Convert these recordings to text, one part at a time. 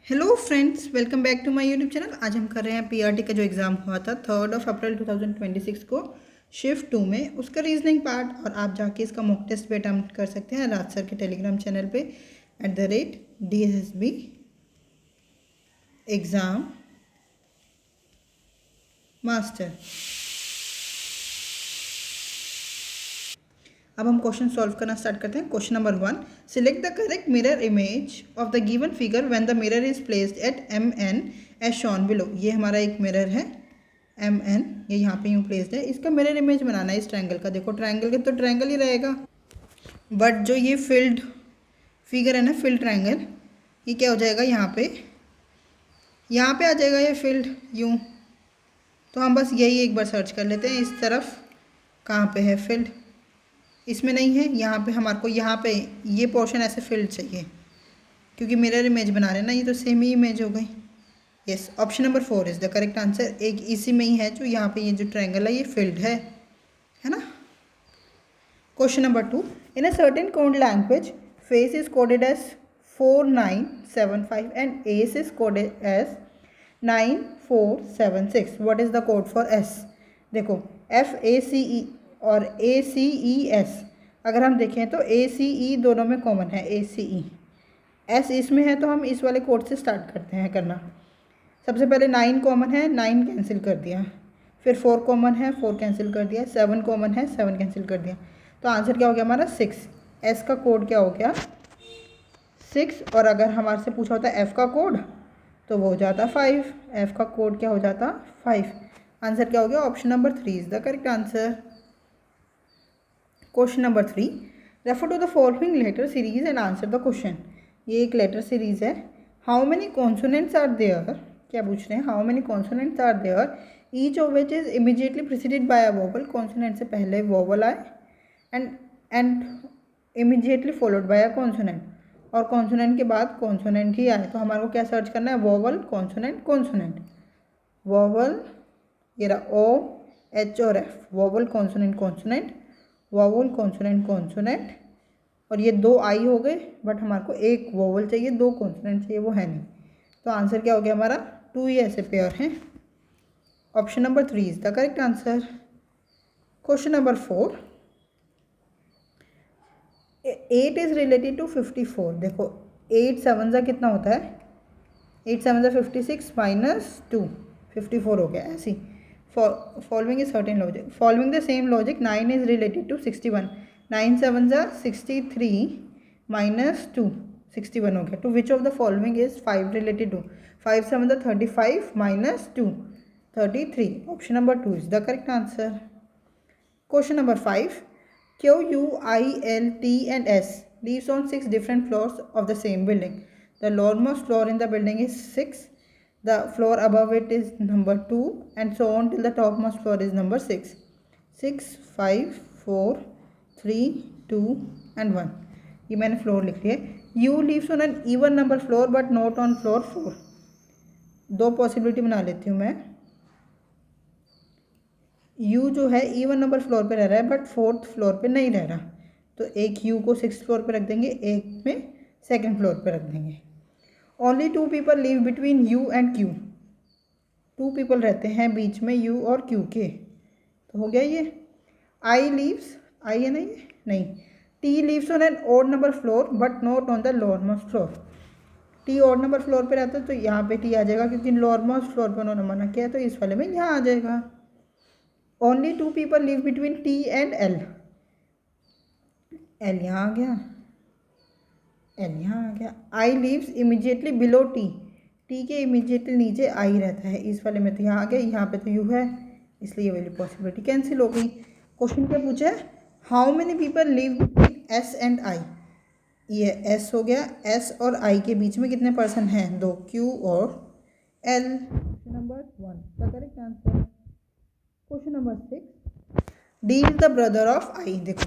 Hello friends, welcome back to my YouTube channel. आज हम कर रहे हैं पीआरटी का जो एग्ज़ाम हुआ था 3 अप्रैल 2026 को शिफ्ट 2 में, उसका रीजनिंग पार्ट। और आप जाके इसका मॉक टेस्ट भी अटैम्प्ट कर सकते हैं राज सर के टेलीग्राम चैनल पे @DSSB एग्ज़ाम मास्टर। अब हम क्वेश्चन सॉल्व करना स्टार्ट करते हैं। Question number 1, select the correct mirror image of the given figure when the mirror is placed at MN as shown below. ये हमारा एक मिरर है MN, ये यहाँ पे यूँ प्लेस्ड है। इसका मिरर इमेज बनाना है इस ट्रायंगल का। देखो ट्रायंगल के तो ट्रायंगल ही रहेगा, बट जो ये फिल्ड फिगर है ना, फिल्ड ट्रायंगल, ये क्या हो जाएगा, यहाँ पे आ जाएगा ये फिल्ड यूँ। तो हम बस यही एक बार सर्च कर लेते हैं, इस तरफ कहाँ पे है फिल्ड, इसमें नहीं है। यहाँ पे हमारे को यहाँ पे ये पोर्शन ऐसे फिल्ड चाहिए, क्योंकि मिरर इमेज बना रहे हैं ना, ये तो सेम ही इमेज हो गई। Yes, option number 4 is the correct answer. एक इसी में ही है जो यहाँ पे ये जो ट्रायंगल है ये फिल्ड है ना। Question number 2, in a certain code language face is coded as 4975 and S is coded as 9476। What is the code for S? देखो FACE और ACES अगर हम देखें तो ACE दोनों में कॉमन है, ACE। S इसमें है तो हम इस वाले कोड से स्टार्ट करते हैं करना। सबसे पहले 9 कॉमन है, 9 कैंसिल कर दिया। फिर 4 कॉमन है, 4 कैंसिल कर दिया। 7 कॉमन है, 7 कैंसिल कर दिया। तो आंसर क्या हो गया हमारा 6। S का कोड क्या हो गया 6। और अगर हमारे से पूछा होता है F का कोड तो वो हो जाता 5। F का कोड क्या हो जाता 5। आंसर क्या हो गया, option number 3 is the correct answer. Question number 3, refer to the following letter series and answer the question. ये एक लेटर सीरीज है। How many consonants are there? क्या पूछ रहे हैं, how many consonants are there each of which is immediately preceded by a vowel. Consonant से पहले vowel आए and immediately followed by a consonant, और कॉन्सोनेंट के बाद कॉन्सोनेंट ही आए। तो हमारे को क्या सर्च करना है, वोवल कॉन्सोनेंट कॉन्सोनेंट। वोवल ये रहा OH और F, vowel consonant consonant, vowel consonant consonant. और ये 2 आई हो गए, बट हमारे को एक वोवल चाहिए, 2 कॉन्सोनेंट चाहिए, वो है नहीं। तो आंसर क्या हो गया हमारा 2 ही ऐसे पेयर हैं। Option number 3 is the correct answer. Question number 4, 8 is related to 54। देखो 8 7 जा कितना होता है, 8 7 जा 56 माइनस 2 54 हो गया। ऐसी following is certain logic, following the same logic 9 is related to 61। 9 7 जा 63 माइनस 2 61 हो गया। तो which of the following is 5 related to? 5 7 जा 35 minus 2 33। Option number 2 is the correct answer. Question number 5, Q U I L T and S lives on 6 different floors of the same building. The lowermost floor in the building is 6. The floor above it is number 2 and so on till the topmost floor is number 6. 6 5 4 3 2 and 1। ये मैंने floor लिख लिया है। U lives on an even number floor but not on floor 4। दो possibility बना लेती हूँ मैं। U जो है इवन नंबर फ्लोर पे रह रहा है बट 4th फ्लोर पे नहीं रह रहा, तो एक U को 6th फ्लोर पे रख देंगे, एक में 2nd फ्लोर पे रख देंगे। Only 2 people live between U and Q। 2 people रहते हैं बीच में U और Q के, तो हो गया ये। I लीव्स, I है ना ये, नहीं। T leaves on an odd number floor but not on the lower most floor. T odd number floor पे रहता है तो यहाँ पे T आ जाएगा, क्योंकि लोअर मोस्ट फ्लोर पे उन्होंने मना किया है, तो इस वाले में यहाँ आ जाएगा। Only 2 people live between T and L। L यहाँ आ गया, L यहाँ आ गया। I lives immediately below T। T के इमीजिएटली नीचे I रहता है, इस वाले में तो यहाँ आ गया, यहाँ पे तो U है, इसलिए ये वाली पॉसिबिलिटी कैंसिल हो गई। क्वेश्चन क्या पूछा है, how many people live between S and I। ये S हो गया, S और I के बीच में कितने पर्सन हैं, 2, Q और L। Number 1 the correct answer. Question number 6, D is the brother of I। देखो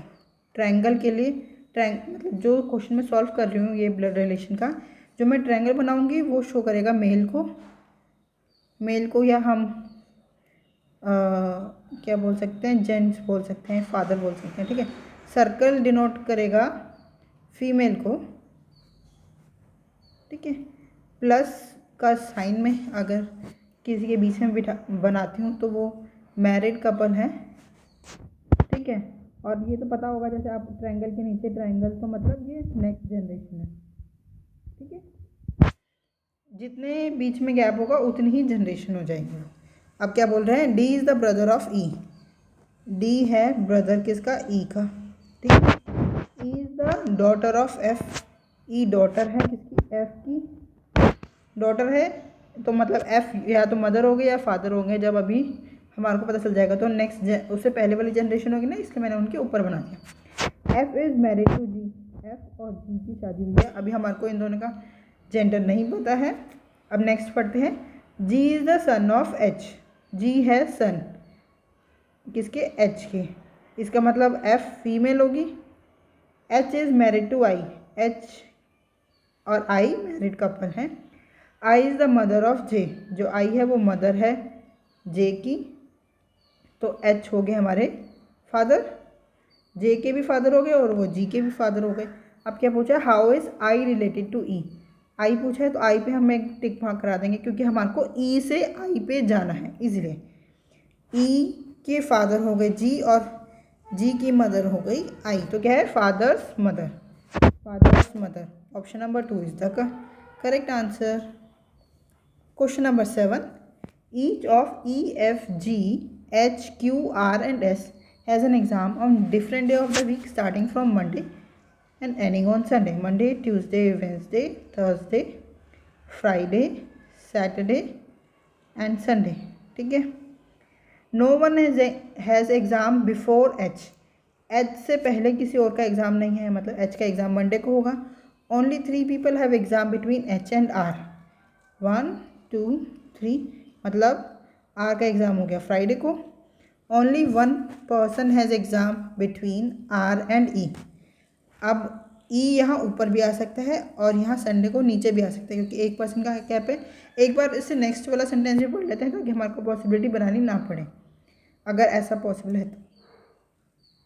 ट्रायंगल के लिए मतलब जो क्वेश्चन मैं सॉल्व कर रही हूँ ये ब्लड रिलेशन का, जो मैं ट्रायंगल बनाऊंगी वो शो करेगा मेल को या हम क्या बोल सकते हैं, जेंट्स बोल सकते हैं, फादर बोल सकते हैं, ठीक है। सर्कल डिनोट करेगा फीमेल को, ठीक है, प्लस का साइन में अगर किसी के बीच में बिठा बनाती हूँ तो वो मैरिड कपल है, ठीक है। और ये तो पता होगा, जैसे आप ट्रायंगल के नीचे ट्रायंगल, तो मतलब ये नेक्स्ट जनरेशन है, ठीक है। जितने बीच में गैप होगा उतनी ही जनरेशन हो जाएगी। अब क्या बोल रहे हैं, D is the brother of E. D है ब्रदर किसका, ई का, ठीक है। E is the daughter of F. E daughter है किसकी, एफ की डॉटर है, तो मतलब एफ या तो मदर हो गए या फादर होंगे। जब अभी हमारे को पता चल जाएगा तो नेक्स्ट उससे पहले वाली जनरेशन होगी ना, इसलिए मैंने उनके ऊपर बना दिया। F is married to G. F और जी की शादी हुई है। अभी हमारे को इन दोनों का जेंडर नहीं पता है। अब नेक्स्ट पढ़ते हैं। G is the son of H. G है सन किसके, एच के। इसका मतलब एफ फीमेल होगी। H is married to I. H और आई मैरिड कपल हैं। I is the mother of J. जो आई है वो मदर है जे की, तो एच हो गए हमारे फादर, जे के भी फादर हो गए और वो जी के भी फादर हो गए। अब क्या पूछा, how is I related to E. I पूछा है तो आई पे हम एक टिक मार्क करा देंगे, क्योंकि हमारे को ई से आई पे जाना है, इसलिए ई के फादर हो गए जी और जी की मदर हो गई आई, तो क्या है, father's mother. Father's mother, option number 2 is the correct answer. Question number 7, each of E F G H Q R and S has an exam on different day of the week starting from Monday and ending on Sunday. Monday, Tuesday, Wednesday, Thursday, Friday, Saturday and Sunday, ठीक है। No one has exam before H. H से पहले किसी और का exam नहीं है, मतलब एच का एग्ज़ाम मंडे को होगा। Only 3 people have exam between H and R. 1 2 3, मतलब आर का एग्ज़ाम हो गया फ्राइडे को। Only 1 person has exam between R and E. अब ई यहाँ ऊपर भी आ सकता है और यहाँ संडे को नीचे भी आ सकता है, क्योंकि एक पर्सन का गैप है। एक बार इससे नेक्स्ट वाला सेंटेंस भी पढ़ लेते हैं ताकि हमारे को पॉसिबिलिटी बनानी ना पड़े, अगर ऐसा पॉसिबल है तो।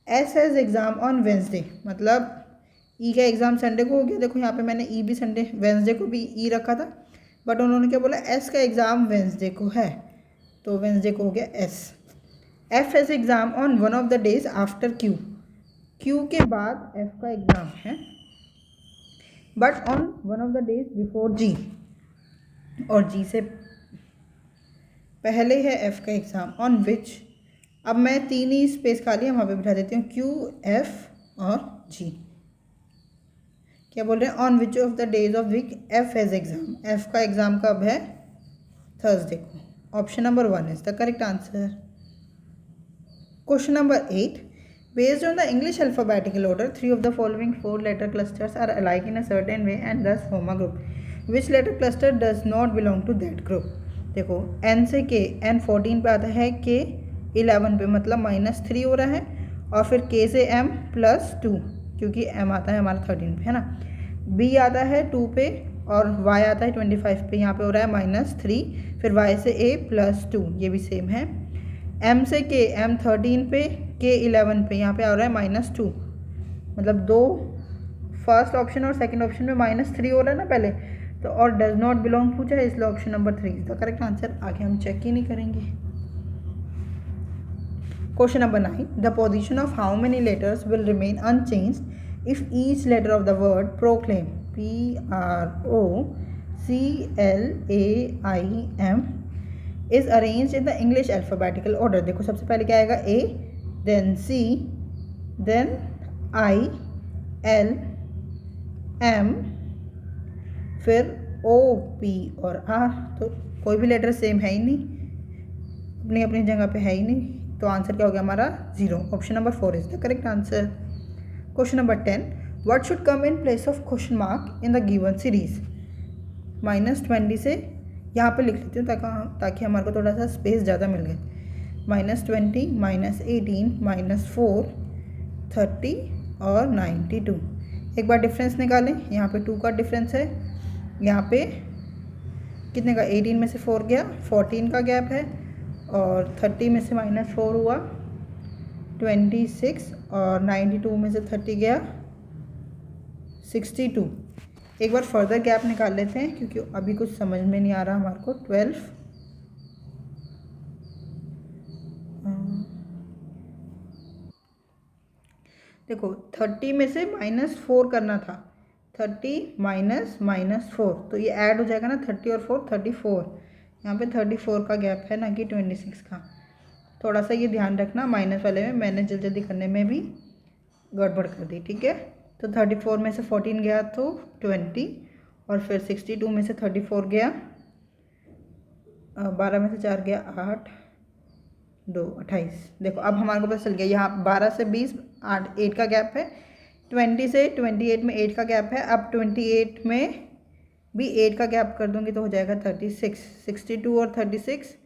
S has exam on Wednesday, मतलब ई का एग्ज़ाम संडे को हो गया। देखो यहाँ पे मैंने ई भी संडे, वेंसडे को भी ई रखा था, बट उन्होंने क्या बोला, एस का एग्ज़ाम वेंसडे को है, तो वेंसडे को हो गया S. F has exam on one of the days after Q. Q के बाद एफ का एग्ज़ाम है, but on one of the days before G, और जी से पहले है एफ का एग्ज़ाम। ऑन विच, अब मैं 3 ही स्पेस खाली वहाँ पे बिठा देती हूँ, क्यू एफ और जी। क्या बोल रहे हैं, on which of the days of week F has exam. F का एग्ज़ाम कब है, थर्सडे को। Option number 1 is the correct answer. Question number 8, based on the English alphabetical order 3 of the following 4 letter clusters are alike in a certain way and thus form a group. Which letter cluster does not belong to that group? देखो n से k, n 14 पे आता है, k 11 पे, मतलब -3 हो रहा है, और फिर k से m +2, क्योंकि m आता है हमारा 13 पे, है ना। b आता है 2 पे और y आता है 25 पे, यहाँ पे हो रहा है -3, फिर y से a +2, ये भी सेम है। m से k, m 13 पे, k 11 पे, यहाँ पे आ रहा है -2, मतलब दो फर्स्ट ऑप्शन और सेकंड ऑप्शन में -3 हो रहा है ना पहले तो, और डज नॉट बिलोंग पूछा है, इसलिए option number 3 is the correct answer. आगे हम चेक ही नहीं करेंगे। Question number 9, the position of how many letters will remain unchanged if each letter of the word proclaim, PROCLAIM is arrange in the English alphabetical order. देखो सबसे पहले क्या आएगा, A, then C, then I, L, M, फिर O, P और R। तो कोई भी लेटर सेम है ही नहीं, अपनी अपनी जगह पे है ही नहीं, तो आंसर क्या हो गया हमारा 0। Option number 4 is the correct answer. Question number 10, what should come in place of question mark in the given series. -20 से यहाँ पे लिख लेती हूँ ताकि हमारे को थोड़ा सा स्पेस ज़्यादा मिल गए। -20, -18, -4, 30 और 92। एक बार डिफरेंस निकालें, यहाँ पे 2 का डिफरेंस है, यहाँ पे कितने का, 18 में से 4 गया, 14 का गैप है, और 30 में से -4 हुआ 26, और 92 में से 30 गया 62। एक बार फर्दर गैप निकाल लेते हैं क्योंकि अभी कुछ समझ में नहीं आ रहा हमारे को। 12 देखो 30 में से -4 करना था, 30 माइनस -4, तो ये ऐड हो जाएगा ना, 30 और 4 34। यहाँ पे 34 का गैप है ना कि 26 का। थोड़ा सा ये ध्यान रखना, माइनस वाले में मैंने जल्दी जल्दी करने में भी गड़बड़ कर दी, ठीक है। तो 34 में से 14 गया तो 20, और फिर 62 में से 34 गया, 12 में से 4 गया 8, 2 28। देखो अब हमारे को पता चल गया, यहाँ 12 से 20 8 का गैप है, 20 से 28 में 8 का गैप है। अब 28 में भी 8 का गैप कर दूंगी तो हो जाएगा 36। 62 और 36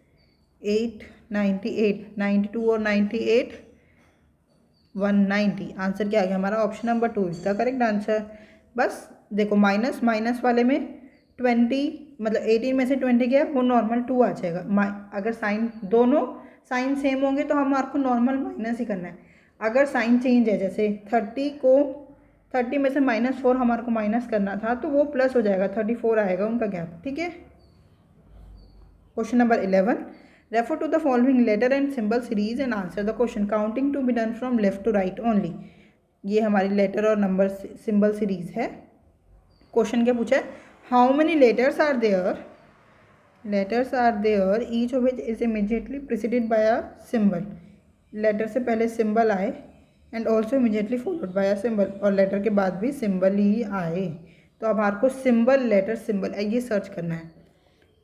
8 98, 92 और 98 190। आंसर क्या आ गया हमारा? Option number 2 is the correct answer. बस देखो माइनस माइनस वाले में 20 मतलब 18 में से 20 गया वो नॉर्मल 2 आ जाएगा। अगर साइन दोनों साइन सेम होंगे तो हमारे को नॉर्मल माइनस ही करना है। अगर साइन चेंज है, जैसे 30 में से -4 हमारे को माइनस करना था तो वो प्लस हो जाएगा, 34 आएगा उनका गैप, ठीक है। Question number 11, refer to the following letter and symbol series and answer the question, counting to be done from left to right only. ये हमारी लेटर और नंबर सिंबल सीरीज है। क्वेश्चन क्या पूछा है? How many letters are there, each of which is immediately preceded by a symbol. Letter से पहले symbol आए and also immediately followed by a symbol, और लेटर के बाद भी सिंबल ही आए। तो अब हमारे को सिंबल लेटर सिंबल ये सर्च करना है।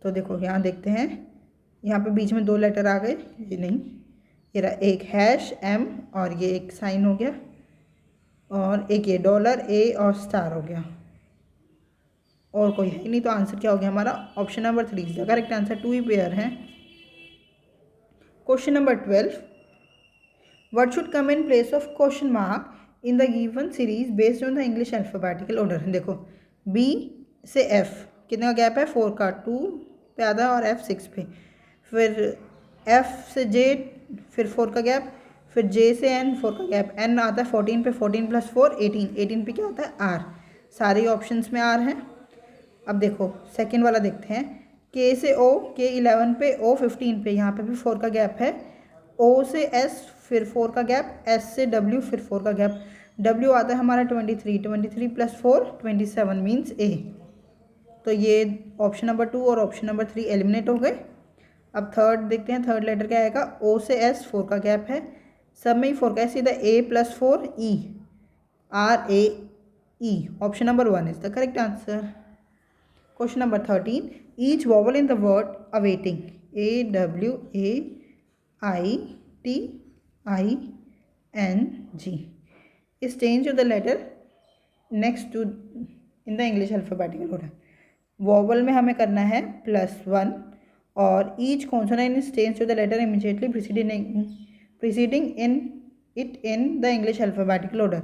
तो देखो यहाँ देखते हैं, यहाँ पे बीच में 2 लेटर आ गए, ये नहीं, ये रहा एक #M और ये एक साइन हो गया, और एक ये $A और स्टार हो गया, और कोई है ही नहीं। तो आंसर क्या हो गया हमारा? Option number 3 is the correct answer, 2 ही पेयर हैं। Question number 12, what should come in place of question mark in the given series based on the English alphabetical order। देखो B से F कितने का गैप है? 4 का, 2 पे आधा है और F 6 पे, फिर F से J फिर 4 का गैप, फिर J से N 4 का गैप, N आता है 14 पे, 14 + 4 18, 18 पे क्या होता है? R। सारे ऑप्शंस में R हैं। अब देखो सेकेंड वाला देखते हैं, K से O, K 11 पे, O 15 पे, यहाँ पे भी 4 का गैप है, O से S फिर 4 का गैप, S से W फिर 4 का गैप, W आता है हमारा 23, 23 + 4 27 मीन्स A। तो ये ऑप्शन नंबर 2 और ऑप्शन नंबर 3 एलिमिनेट हो गए। अब थर्ड देखते हैं, थर्ड लेटर क्या आएगा? O से S 4 का गैप है, सब में ही 4 का है, सीधा A + 4 E, RAE। Option number 1 is the correct answer. Question number 13, each vowel in the word awaiting, AWAITING is changed to the letter next to in the English alphabetical order। Vowel में हमें करना है +1, और each consonant is change to the letter immediately preceding in the English alphabetical order,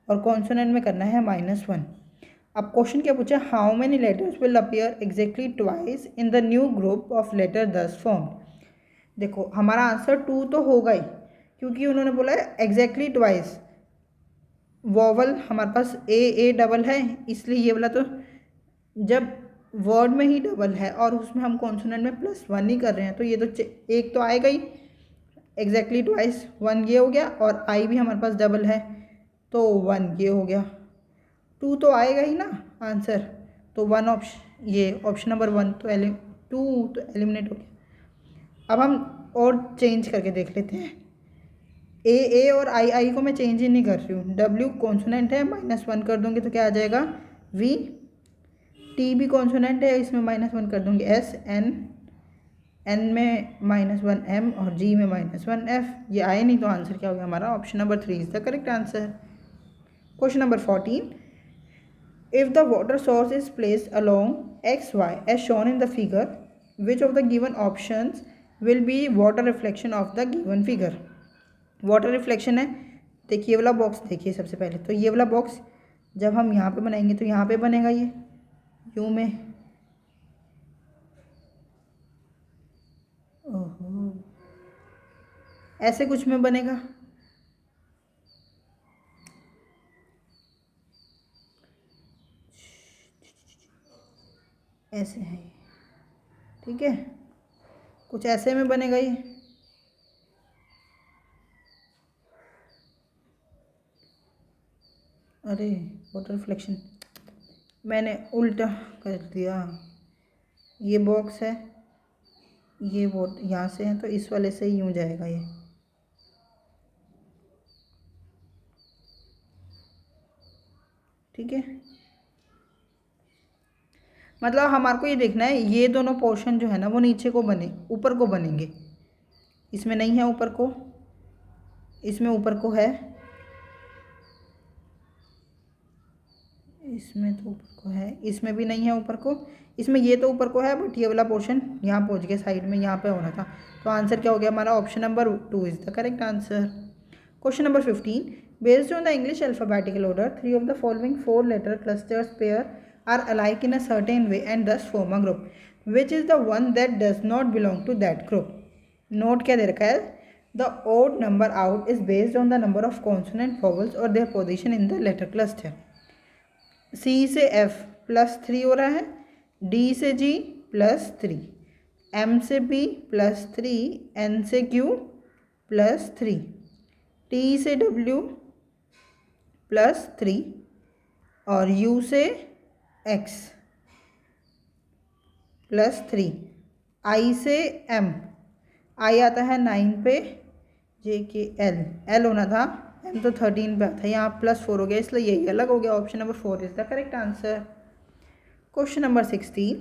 और consonant में करना है -1। अब क्वेश्चन क्या पूछा? How many letters will appear exactly twice in the new group of letter thus formed. देखो हमारा आंसर 2 तो होगा ही, क्योंकि उन्होंने बोला है एग्जैक्टली ट्वाइस। वॉवल हमारे पास ए डबल है, इसलिए ये वाला तो जब वर्ड में ही डबल है और उसमें हम कॉन्सोनेंट में +1 ही कर रहे हैं, तो ये तो एक तो आएगा ही, एग्जैक्टली ट्वाइस 1 ये हो गया, और आई भी हमारे पास डबल है तो 1 ये हो गया, 2 तो आएगा ही ना आंसर। तो 1 ऑप्शन, ये ऑप्शन नंबर 1 तो 2 तो एलिमिनेट हो गया। अब हम और चेंज करके देख लेते हैं। ए और आई को मैं चेंज ही नहीं कर रही हूँ। W कॉन्सोनेंट है, -1 कर दूँगी तो क्या आ जाएगा? V। T भी कॉन्सोनेंट है, इसमें -1 कर दूँगी S। N में -1 M, और G में -1 F। ये आए नहीं तो आंसर क्या हो गया हमारा? Option number 3 is the correct answer. Question number 14, if the water source is placed along XY as shown in the figure, which of the given options will be water reflection of the given figure। Water reflection है, देखिए ये वाला box, देखिए सबसे पहले तो ये वाला बॉक्स जब हम यहाँ पे बनाएंगे तो यहाँ पे बनेगा ये यू में, ओहो ऐसे कुछ में बनेगा, ऐसे है ये, ठीक है, कुछ ऐसे में बनेगा ये। अरे वाटर रिफ्लेक्शन मैंने उल्टा कर दिया, ये बॉक्स है, ये वोट यहाँ से है तो इस वाले से यूँ जाएगा ये, ठीक है। मतलब हमारे को ये देखना है ये दोनों पोर्शन जो है ना वो नीचे को बने, ऊपर को बनेंगे। इसमें नहीं है ऊपर को, इसमें ऊपर को है, इसमें तो ऊपर को है, इसमें भी नहीं है ऊपर को, इसमें ये तो ऊपर को है बट ये वाला पोर्शन यहाँ पहुँच गया साइड में, यहाँ पे होना था। तो आंसर क्या हो गया हमारा? Option number 2 is the correct answer. Question number 15, based on the English alphabetical order 3 of the following 4 letter clusters pair are alike in a certain way and thus form a group. Which is the one that does not belong to that group? Note क्या दे रखा है? The odd number out is based on the number of consonant vowels or their position in the letter cluster. C से F +3 हो रहा है, D से G +3, M से P +3, N से Q +3, T से W +3 और U से X +3, I से M, I आता है 9 पे, J के L होना था, M तो 13 पे आता है, यहाँ +4 हो गया इसलिए यही अलग हो गया। Option number 4 is the correct answer. Question number 16,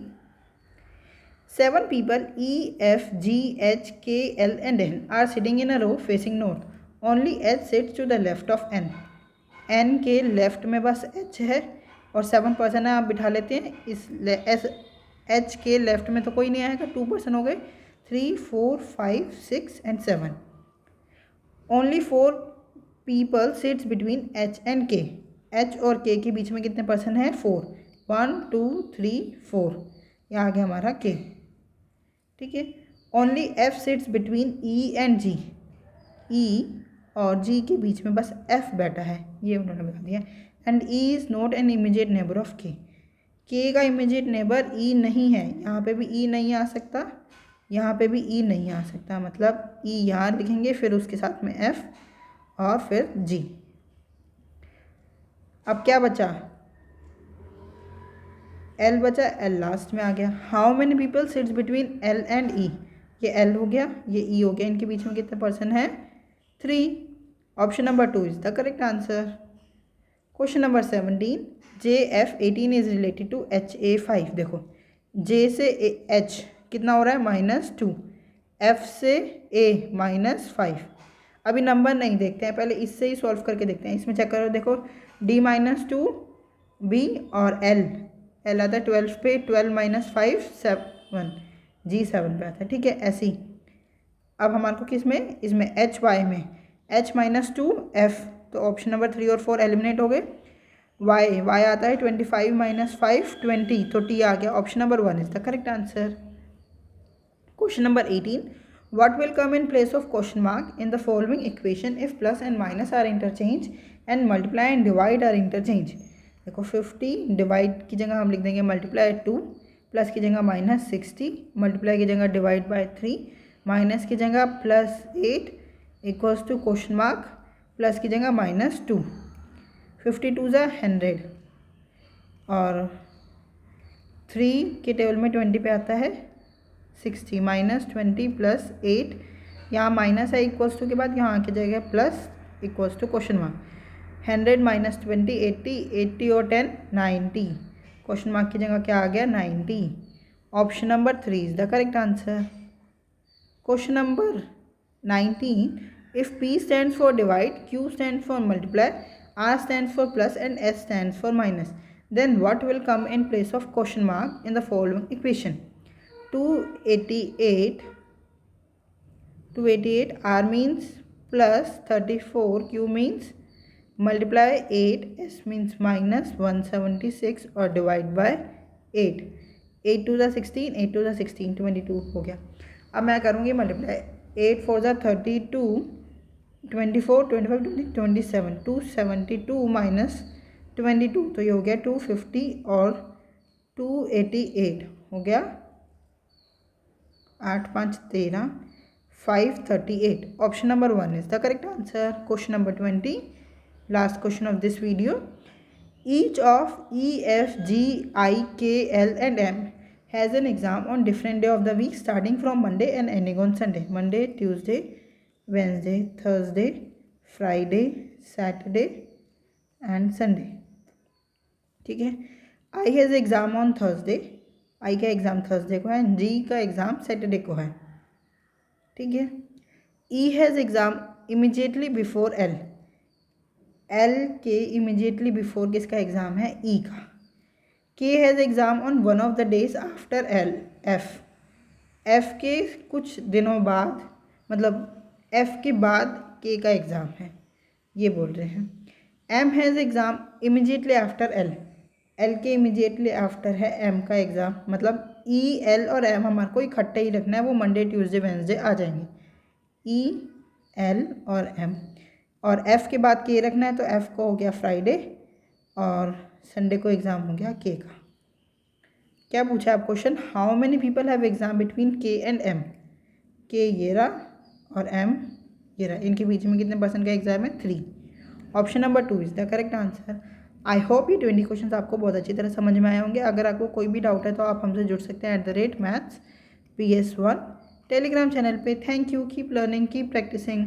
7 people E, F, G, H, K, L and N are sitting in a row facing north. Only H sits to the left of N. N के left में बस H है और 7 person है, आप बिठा लेते हैं इस H के लेफ्ट में तो कोई नहीं आएगा, 2 पर्सन हो गए, 3, 4, 5, 6 and 7. Only 4 people sits between H and K. H और K के बीच में कितने पर्सन हैं? 4, 1, 2, 3, 4, ये आ गया हमारा K, ठीक है। Only F sits between E and G, E और G के बीच में बस F बैठा है, ये उन्होंने बता दिया। And E is not an immediate neighbour of K, K का इमीडिएट नेबर E नहीं है, यहाँ पे भी E नहीं आ सकता, यहाँ पे भी E नहीं आ सकता, मतलब E यहाँ लिखेंगे फिर उसके साथ में F और फिर G। अब क्या बचा? L बचा, L लास्ट में आ गया। How many people sits between L and E, ये L हो गया, ये E हो गया, इनके बीच में कितने पर्सन हैं? 3। Option number 2 is the correct answer. Question number 17, JF18 is related to HA5। देखो J से H कितना हो रहा है? -2, F से A -5। अभी नंबर नहीं देखते हैं, पहले इससे ही सॉल्व करके देखते हैं। इसमें चेक करो, देखो D -2 B और L आता है 12 पे, 12 - 5 7, G 7 पे आता है, ठीक है। ऐसे ही अब हमारे को किस में? इसमें HY में H -2 F, तो ऑप्शन नंबर 3 और 4 एलिमिनेट हो गए। Y आता है 25 - 5 20, तो T आ गया। Option number 1 is the correct answer. Question number 18, what will come in place of question mark in the following equation if plus and minus are interchange and multiply and divide are interchange? देखो 50 divide की जगह हम लिख देंगे multiply 2, plus की जगह -60, multiply की जगह डिवाइड बाय 3, माइनस की जगह +8 equals to question mark, plus की जगह -2, 52 ज़ा 100 और 3 के टेबल में 20 पे आता है 60, -20 + 8, यहाँ माइनस है इक्वल्स टू के बाद यहाँ आके जाएगा plus equals to question mark, 100 - 20 80, 80 और 10 90, क्वेश्चन मार्क की जगह क्या आ गया? 90। Option number 3 is the correct answer. Question number 19, if P stands for divide, Q stands for multiply, R stands for plus and S stands for minus, then what will come in place of question mark in the following equation? 288 R means plus 34, Q means multiply 8, S means minus 176 और divide by 8, 8 2 ज़ा 16, 8 2 ज़ा 16, 22 हो गया। अब मैं करूँगी multiply, 8 4 ज़ा 32, 24 25 20 27, 272 - 22, तो ये हो गया 250 और 288 हो गया 8 5 13 538. Option number 1 is the correct answer. Question number 20, last question of this video. Each of E, F, G, I, K, L and M has an exam on different day of the week starting from Monday and ending on Sunday. Monday, Tuesday, Wednesday, Thursday, Friday, Saturday and Sunday. ठीक है. I has exam on Thursday. I का exam Thursday को है. G का exam Saturday को है. ठीक है. E has exam immediately before L. L के इमीजिएटली बिफोर किसका एग्ज़ाम है? E का. K has exam on one of the days after L. F. F के कुछ दिनों बाद, मतलब F के बाद K का एग्ज़ाम है, ये बोल रहे हैं. M has exam immediately after L. L के इमीजिएटली आफ्टर है M का एग्ज़ाम, मतलब E, L और M हमारे को इकट्ठे ही रखना है, वो मंडे ट्यूसडे वेंसडे आ जाएंगे. E, L और M. और F के बाद K रखना है, तो F को हो गया फ्राइडे और संडे को एग्ज़ाम हो गया K का. क्या पूछा आप question? How many people have exam between K and M. K ये रहा और M ये रहा, इनके बीच में कितने पर्सन का एग्ज़ाम है? 3. Option number 2 is the correct answer. I hope ये 20 क्वेश्चन आपको बहुत अच्छी तरह समझ में आए होंगे. अगर आपको कोई भी डाउट है तो आप हमसे जुड़ सकते हैं @maths PS1 टेलीग्राम चैनल पे. Thank you. Keep learning, keep practising.